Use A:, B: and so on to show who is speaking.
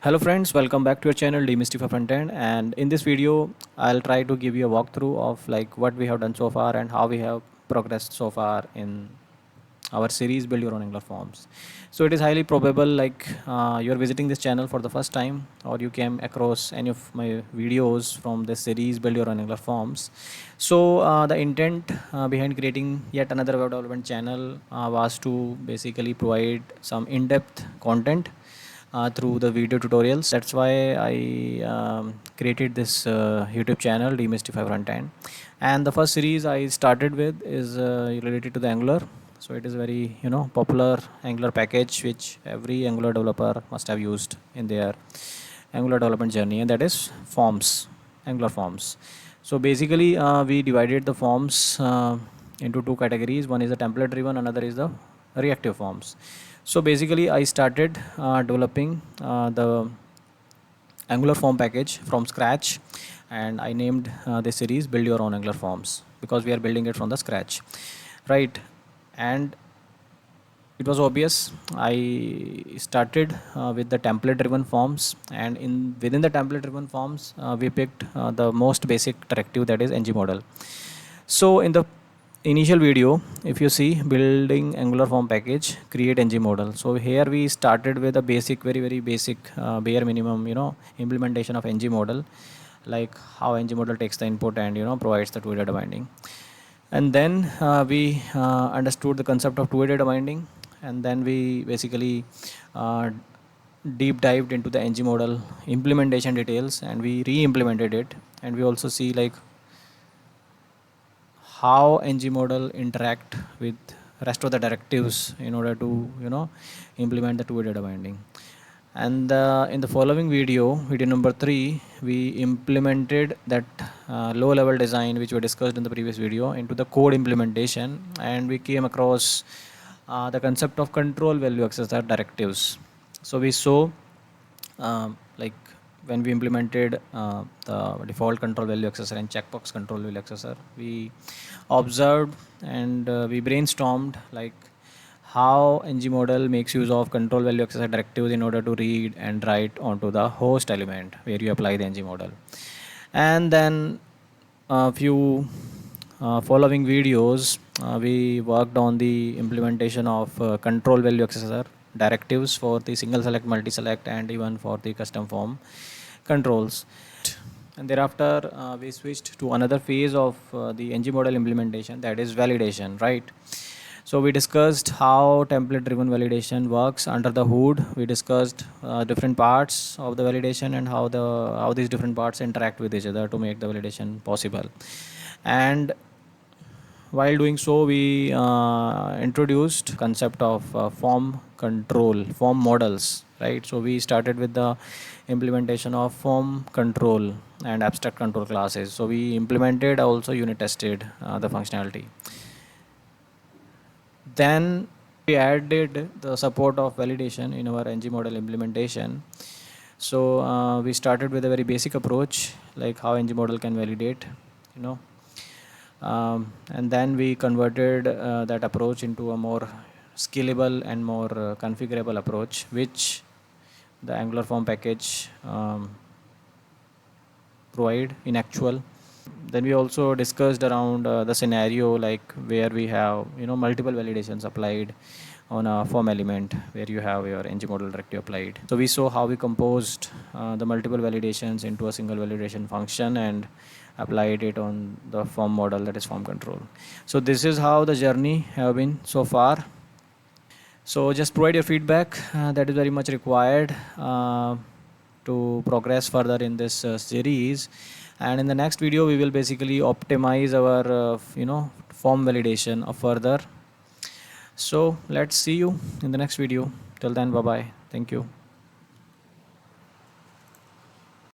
A: Hello friends, welcome back to your channel Demystify Frontend, and in this video I'll try to give you a walkthrough of like what we have done so far and how we have progressed so far in our series Build Your Own Angular Forms. So it is highly probable like you're visiting this channel for the first time, or you came across any of my videos from this series Build Your Own Angular Forms. So the intent behind creating yet another web development channel was to basically provide some in-depth content through the video tutorials. That's why I created this YouTube channel Demystify Frontend. And the first series I started with is related to the Angular. So it is very popular Angular package which every Angular developer must have used in their Angular development journey, and that is forms, Angular forms. So basically we divided the forms into two categories. One is the template driven, another is the reactive forms. So basically I started developing the Angular form package from scratch, and I named this series Build Your Own Angular Forms because we are building it from the scratch, right? And it was obvious I started with the template driven forms, and in within the template driven forms we picked the most basic directive, that is ng model. So in the initial video, if you see building Angular form package, create ng model. So here we started with a basic, very basic, bare minimum, implementation of ng model, like how ng model takes the input and provides the two-way data binding. And then we understood the concept of two-way data binding, and then we basically uh, deep dived into the ng model implementation details, and we re-implemented it, and we also see like how ng model interact with rest of the directives in order to implement the two-way data binding. And in the following video number 3, we implemented that low level design which we discussed in the previous video into the code implementation, and we came across the concept of control value accessor directives. So we saw like when we implemented the default control value accessor and checkbox control value accessor, we observed and we brainstormed like how ng model makes use of control value accessor directives in order to read and write onto the host element where you apply the ng model. And then a few following videos we worked on the implementation of control value accessor directives for the single select, multi select, and even for the custom form controls. And thereafter we switched to another phase of the ng model implementation, that is validation, right? So we discussed how template driven validation works under the hood. We discussed different parts of the validation and how these different parts interact with each other to make the validation possible. And while doing so, we introduced concept of form control, form models, right? So we started with the implementation of form control and abstract control classes. So we implemented, also unit tested the functionality. Then we added the support of validation in our ng model implementation. So we started with a very basic approach, like how ng model can validate, you know, and then we converted that approach into a more scalable and more configurable approach, which the Angular form package provide in actual. Then we also discussed around the scenario like where we have multiple validations applied on a form element where you have your ng model directive applied. So we saw how we composed the multiple validations into a single validation function and applied it on the form model, that is form control. So this is how the journey have been so far. So just provide your feedback, that is very much required to progress further in this series. And in the next video we will basically optimize our form validation further. So let's see you in the next video. Till then, bye bye. Thank you.